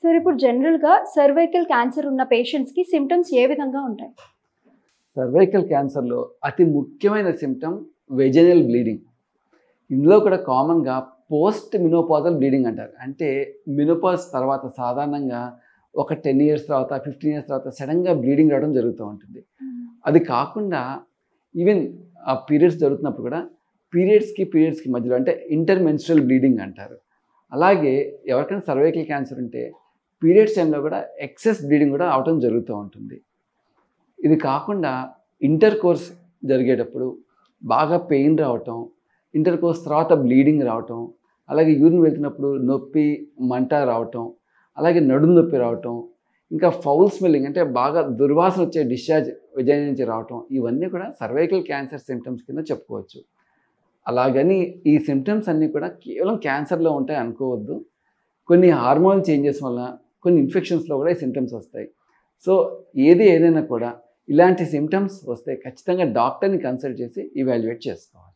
Sir ఇప్పుడు జనరల్‌గా cervical cancer ఉన్న పేషెంట్స్‌కి సింప్టమ్స్ ఏ విధంగా ఉంటాయి? సర్వైకల్ క్యాన్సర్‌లో అతి ముఖ్యమైన సింప్టమ్ వెజైనల్ బ్లీడింగ్. ఇందులో కూడా కామన్‌గా పోస్ట్ మెనోపాజల్ బ్లీడింగ్ అంటారు. అంటే మెనోపాజ్ తర్వాత సాధారణంగా ఒక 10 ఇయర్స్ తర్వాత, 15 ఇయర్స్ తర్వాత సడెన్‌గా బ్లీడింగ్ రావడం జరుగుతూ ఉంటుంది. అది కాకుండా ఈవెన్ ఆ పీరియడ్స్ జరుగుతున్నప్పుడు కూడా పీరియడ్స్‌కి మధ్యలో అంటే ఇంటర్‌మెన్స్ట్రుయల్ బ్లీడింగ్ అంటారు. అలాగే ఎవరికైనా సర్వైకల్ క్యాన్సర్ ఉంటే పీరియడ్స్ టైంలో కూడా ఎక్సెస్ బ్లీడింగ్ కూడా అవటం జరుగుతూ ఉంటుంది. ఇది కాకుండా ఇంటర్ కోర్స్ జరిగేటప్పుడు బాగా పెయిన్ రావటం, ఇంటర్ కోర్స్ తర్వాత బ్లీడింగ్ రావటం, అలాగే యూరిన్ వెళ్తున్నప్పుడు నొప్పి, మంట రావటం, అలాగే నడుము నొప్పి రావటం, ఇంకా ఫౌల్ స్మెల్లింగ్ అంటే బాగా దుర్వాసన వచ్చే డిశ్చార్జ్ వెజైనా నుంచి రావటం, ఇవన్నీ కూడా సర్వైకల్ క్యాన్సర్ సింప్టమ్స్ కింద చెప్పుకోవచ్చు. అలాగని ఈ సింప్టమ్స్ అన్నీ కూడా కేవలం క్యాన్సర్‌లో ఉంటాయి అనుకోవద్దు. కొన్ని హార్మోనల్ చేంజెస్ వల్ల, కొన్ని ఇన్ఫెక్షన్స్‌లో కూడా ఈ సింప్టమ్స్ వస్తాయి. సో ఏదైనా కూడా ఇలాంటి సింప్టమ్స్ వస్తే ఖచ్చితంగా డాక్టర్‌ని కన్సల్ట్ చేసి ఇవాల్యుయేట్ చేసుకోవాలి.